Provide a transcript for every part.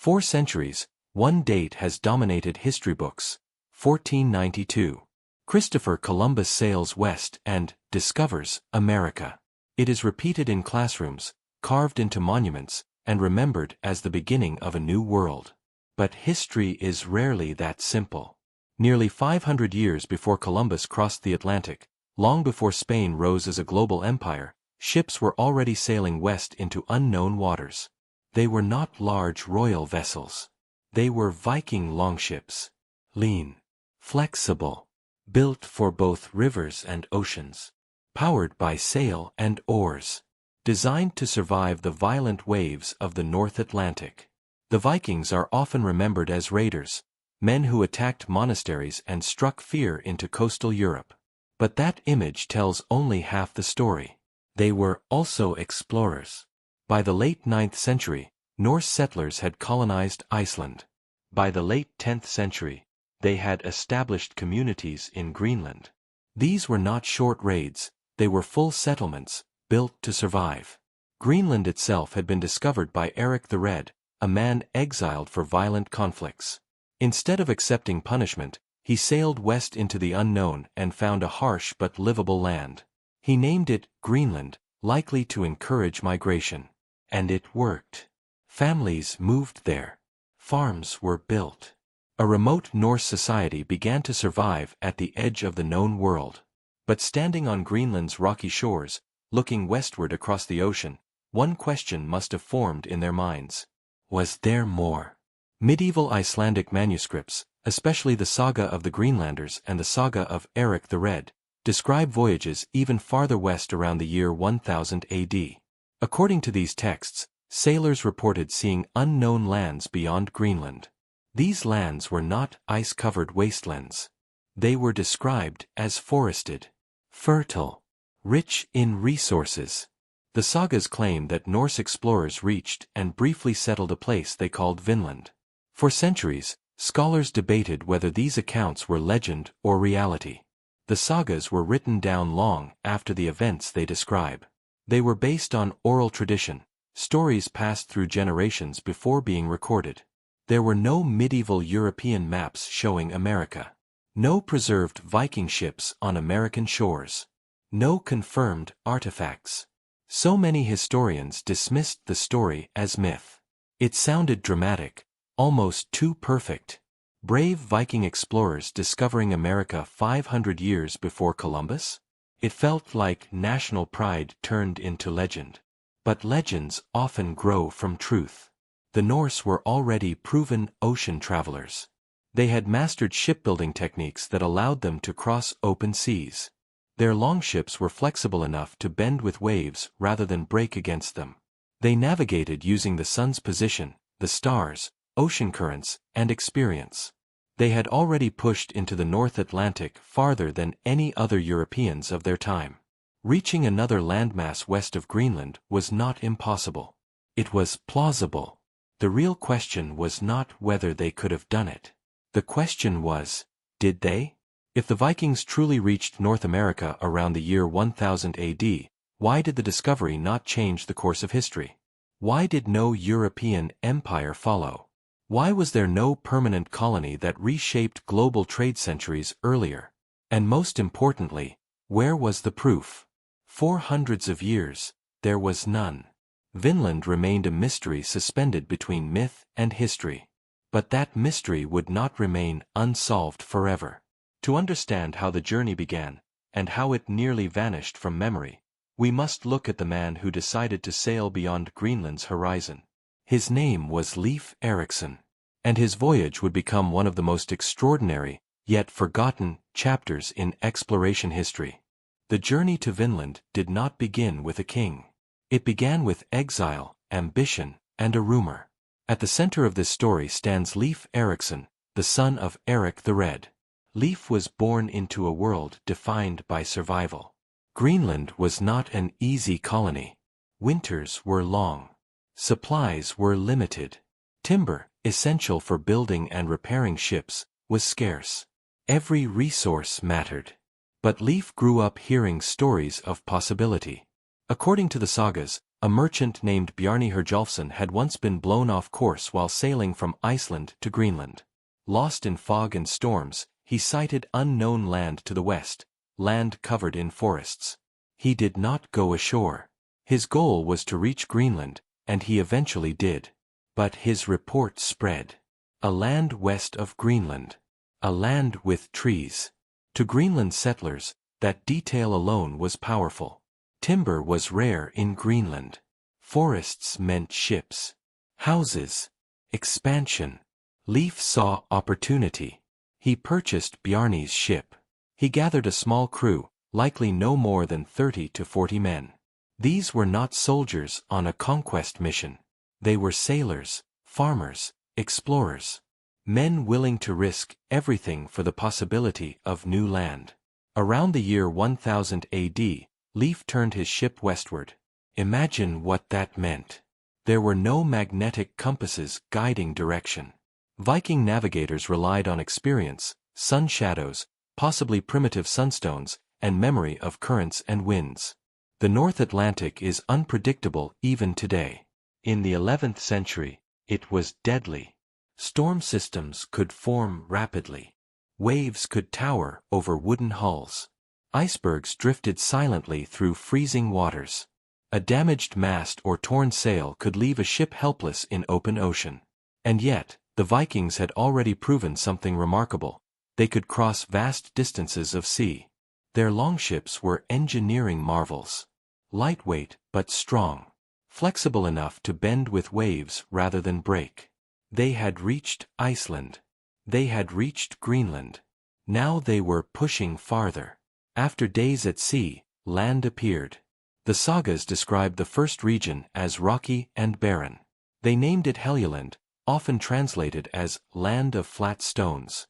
4 centuries, one date has dominated history books: 1492. Christopher Columbus sails west and discovers America. It is repeated in classrooms, carved into monuments, and remembered as the beginning of a new world. But history is rarely that simple. Nearly 500 years before Columbus crossed the Atlantic, long before Spain rose as a global empire, ships were already sailing west into unknown waters. They were not large royal vessels. They were Viking longships. Lean, flexible, built for both rivers and oceans. Powered by sail and oars. Designed to survive the violent waves of the North Atlantic. The Vikings are often remembered as raiders, men who attacked monasteries and struck fear into coastal Europe. But that image tells only half the story. They were also explorers. By the late 9th century, Norse settlers had colonized Iceland. By the late 10th century, they had established communities in Greenland. These were not short raids, they were full settlements, built to survive. Greenland itself had been discovered by Eric the Red, a man exiled for violent conflicts. Instead of accepting punishment, he sailed west into the unknown and found a harsh but livable land. He named it Greenland, likely to encourage migration. And it worked. Families moved there. Farms were built. A remote Norse society began to survive at the edge of the known world. But standing on Greenland's rocky shores, looking westward across the ocean, one question must have formed in their minds. Was there more? Medieval Icelandic manuscripts, especially the Saga of the Greenlanders and the Saga of Eric the Red, describe voyages even farther west around the year 1000 AD. According to these texts, sailors reported seeing unknown lands beyond Greenland. These lands were not ice-covered wastelands. They were described as forested, fertile, rich in resources. The sagas claim that Norse explorers reached and briefly settled a place they called Vinland. For centuries, scholars debated whether these accounts were legend or reality. The sagas were written down long after the events they describe. They were based on oral tradition, stories passed through generations before being recorded. There were no medieval European maps showing America. No preserved Viking ships on American shores. No confirmed artifacts. So many historians dismissed the story as myth. It sounded dramatic, almost too perfect. Brave Viking explorers discovering America 500 years before Columbus? It felt like national pride turned into legend. But legends often grow from truth. The Norse were already proven ocean travelers. They had mastered shipbuilding techniques that allowed them to cross open seas. Their longships were flexible enough to bend with waves rather than break against them. They navigated using the sun's position, the stars, ocean currents, and experience. They had already pushed into the North Atlantic farther than any other Europeans of their time. Reaching another landmass west of Greenland was not impossible. It was plausible. The real question was not whether they could have done it. The question was, did they? If the Vikings truly reached North America around the year 1000 AD, why did the discovery not change the course of history? Why did no European empire follow? Why was there no permanent colony that reshaped global trade centuries earlier? And most importantly, where was the proof? For hundreds of years, there was none. Vinland remained a mystery suspended between myth and history. But that mystery would not remain unsolved forever. To understand how the journey began, and how it nearly vanished from memory, we must look at the man who decided to sail beyond Greenland's horizon. His name was Leif Erikson, and his voyage would become one of the most extraordinary, yet forgotten, chapters in exploration history. The journey to Vinland did not begin with a king. It began with exile, ambition, and a rumor. At the center of this story stands Leif Erikson, the son of Eric the Red. Leif was born into a world defined by survival. Greenland was not an easy colony. Winters were long. Supplies were limited. Timber, essential for building and repairing ships, was scarce. Every resource mattered. But Leif grew up hearing stories of possibility. According to the sagas, A merchant named Bjarni Herjolfsson had once been blown off course while sailing from Iceland to Greenland. Lost in fog and storms, he sighted unknown land to the west, land covered in forests. He did not go ashore. His goal was to reach Greenland, and he eventually did. But his report spread. A land west of Greenland. A land with trees. To Greenland settlers, that detail alone was powerful. Timber was rare in Greenland. Forests meant ships. Houses. Expansion. Leif saw opportunity. He purchased Bjarni's ship. He gathered a small crew, likely no more than 30 to 40 men. These were not soldiers on a conquest mission. They were sailors, farmers, explorers. Men willing to risk everything for the possibility of new land. Around the year 1000 AD, Leif turned his ship westward. Imagine what that meant. There were no magnetic compasses guiding direction. Viking navigators relied on experience, sun shadows, possibly primitive sunstones, and memory of currents and winds. The North Atlantic is unpredictable even today. In the 11th century, it was deadly. Storm systems could form rapidly. Waves could tower over wooden hulls. Icebergs drifted silently through freezing waters. A damaged mast or torn sail could leave a ship helpless in open ocean. And yet, the Vikings had already proven something remarkable. They could cross vast distances of sea. Their longships were engineering marvels. Lightweight but strong. Flexible enough to bend with waves rather than break. They had reached Iceland. They had reached Greenland. Now they were pushing farther. After days at sea, land appeared. The sagas describe the first region as rocky and barren. They named it Helgeland, often translated as land of flat stones.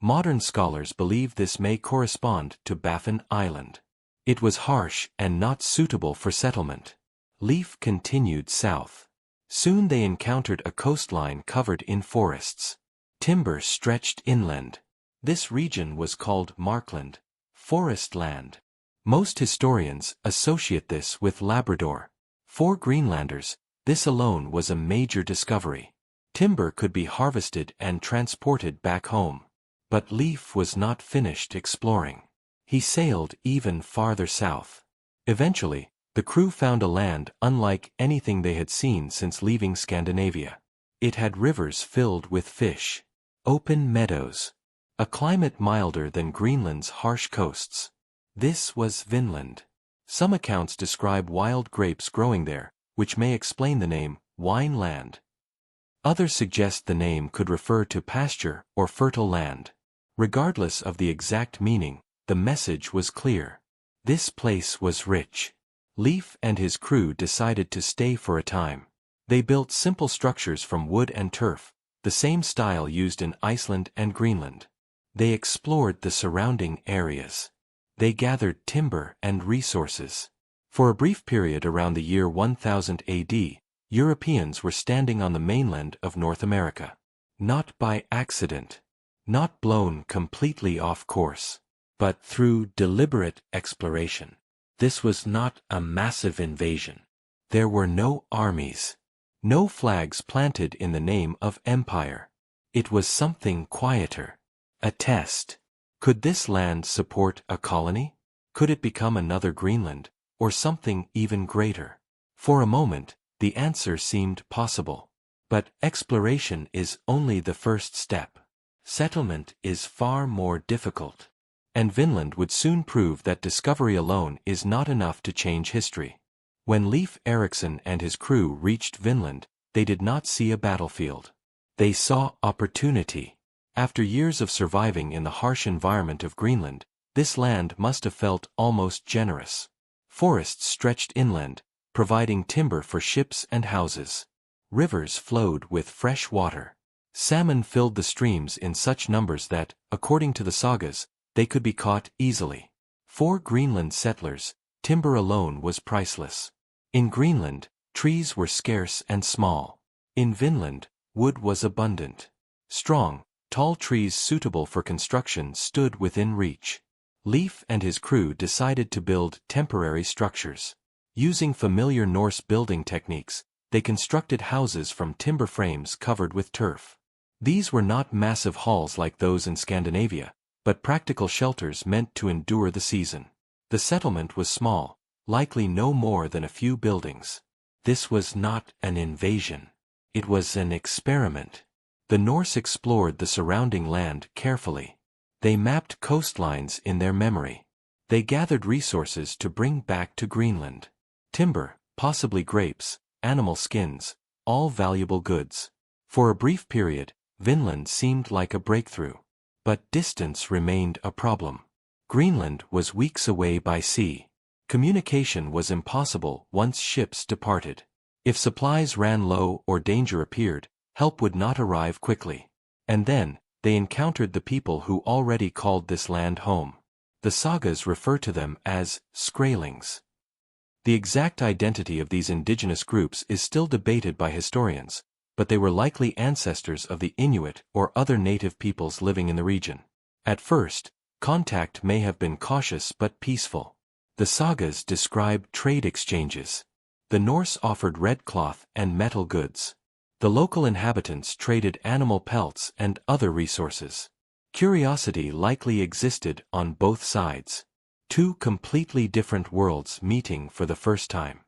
Modern scholars believe this may correspond to Baffin Island. It was harsh and not suitable for settlement. Leif continued south. Soon they encountered a coastline covered in forests. Timber stretched inland. This region was called Markland, forest land. Most historians associate this with Labrador. For Greenlanders, this alone was a major discovery. Timber could be harvested and transported back home. But Leif was not finished exploring. He sailed even farther south. Eventually, the crew found a land unlike anything they had seen since leaving Scandinavia. It had rivers filled with fish. Open meadows. A climate milder than Greenland's harsh coasts. This was Vinland. Some accounts describe wild grapes growing there, which may explain the name, Wine Land. Others suggest the name could refer to pasture or fertile land. Regardless of the exact meaning, the message was clear. This place was rich. Leif and his crew decided to stay for a time. They built simple structures from wood and turf, the same style used in Iceland and Greenland. They explored the surrounding areas. They gathered timber and resources. For a brief period around the year 1000 AD, Europeans were standing on the mainland of North America. Not by accident. Not blown completely off course. But through deliberate exploration. This was not a massive invasion. There were no armies. No flags planted in the name of empire. It was something quieter. A test. Could this land support a colony? Could it become another Greenland, or something even greater? For a moment, the answer seemed possible. But exploration is only the first step. Settlement is far more difficult. And Vinland would soon prove that discovery alone is not enough to change history. When Leif Erikson and his crew reached Vinland, they did not see a battlefield. They saw opportunity. After years of surviving in the harsh environment of Greenland, this land must have felt almost generous. Forests stretched inland, providing timber for ships and houses. Rivers flowed with fresh water. Salmon filled the streams in such numbers that, according to the sagas, they could be caught easily. For Greenland settlers, timber alone was priceless. In Greenland, trees were scarce and small. In Vinland, wood was abundant. Strong, tall trees suitable for construction stood within reach. Leif and his crew decided to build temporary structures. Using familiar Norse building techniques, they constructed houses from timber frames covered with turf. These were not massive halls like those in Scandinavia, but practical shelters meant to endure the season. The settlement was small, likely no more than a few buildings. This was not an invasion. It was an experiment. The Norse explored the surrounding land carefully. They mapped coastlines in their memory. They gathered resources to bring back to Greenland. Timber, possibly grapes, animal skins, all valuable goods. For a brief period, Vinland seemed like a breakthrough. But distance remained a problem. Greenland was weeks away by sea. Communication was impossible once ships departed. If supplies ran low or danger appeared, help would not arrive quickly. And then, they encountered the people who already called this land home. The sagas refer to them as Skraelings. The exact identity of these indigenous groups is still debated by historians, but they were likely ancestors of the Inuit or other native peoples living in the region. At first, contact may have been cautious but peaceful. The sagas describe trade exchanges. The Norse offered red cloth and metal goods. The local inhabitants traded animal pelts and other resources. Curiosity likely existed on both sides. Two completely different worlds meeting for the first time.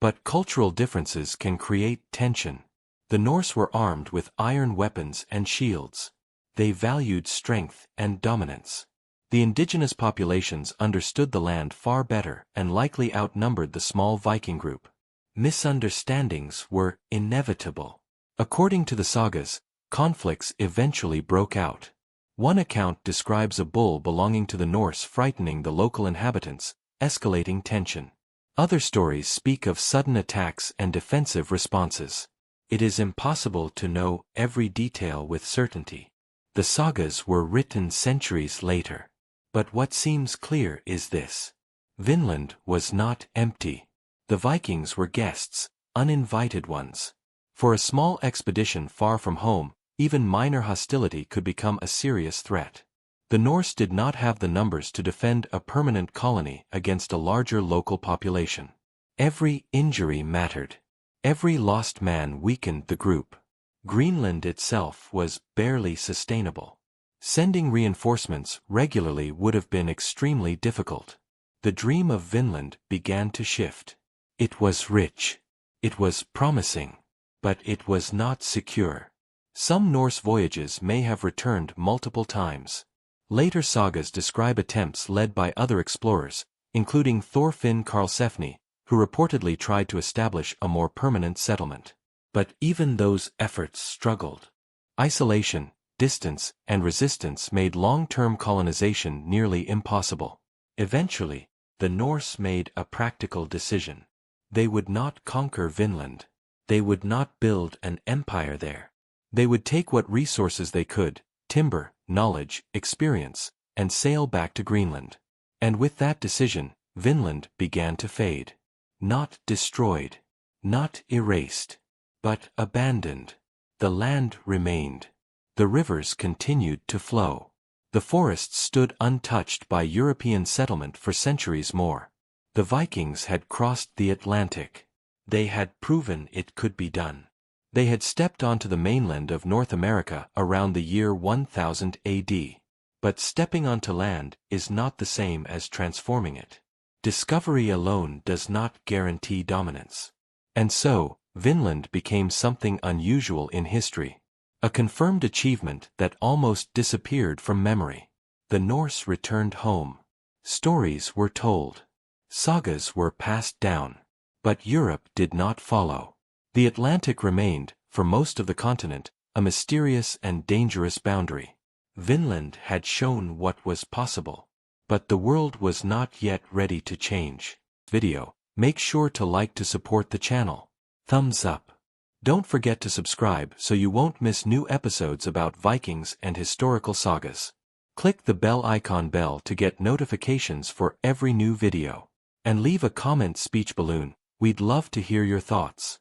But cultural differences can create tension. The Norse were armed with iron weapons and shields. They valued strength and dominance. The indigenous populations understood the land far better and likely outnumbered the small Viking group. Misunderstandings were inevitable. According to the sagas, conflicts eventually broke out. One account describes a bull belonging to the Norse frightening the local inhabitants, escalating tension. Other stories speak of sudden attacks and defensive responses. It is impossible to know every detail with certainty. The sagas were written centuries later. But what seems clear is this. Vinland was not empty. The Vikings were guests, uninvited ones. For a small expedition far from home, even minor hostility could become a serious threat. The Norse did not have the numbers to defend a permanent colony against a larger local population. Every injury mattered. Every lost man weakened the group. Greenland itself was barely sustainable. Sending reinforcements regularly would have been extremely difficult. The dream of Vinland began to shift. It was rich. It was promising. But it was not secure. Some Norse voyages may have returned multiple times. Later sagas describe attempts led by other explorers, including Thorfinn Karlsefni, who reportedly tried to establish a more permanent settlement. But even those efforts struggled. Isolation, distance, and resistance made long-term colonization nearly impossible. Eventually, the Norse made a practical decision. They would not conquer Vinland. They would not build an empire there. They would take what resources they could, timber, knowledge, experience, and sail back to Greenland. And with that decision, Vinland began to fade. Not destroyed. Not erased. But abandoned. The land remained. The rivers continued to flow. The forests stood untouched by European settlement for centuries more. The Vikings had crossed the Atlantic. They had proven it could be done. They had stepped onto the mainland of North America around the year 1000 AD. But stepping onto land is not the same as transforming it. Discovery alone does not guarantee dominance. And so, Vinland became something unusual in history. A confirmed achievement that almost disappeared from memory. The Norse returned home. Stories were told. Sagas were passed down. But Europe did not follow. The Atlantic remained, for most of the continent, a mysterious and dangerous boundary. Vinland had shown what was possible. But the world was not yet ready to change. Make sure to like to support the channel. Thumbs up. Don't forget to subscribe so you won't miss new episodes about Vikings and historical sagas. Click the bell icon to get notifications for every new video. And leave a comment speech balloon, we'd love to hear your thoughts.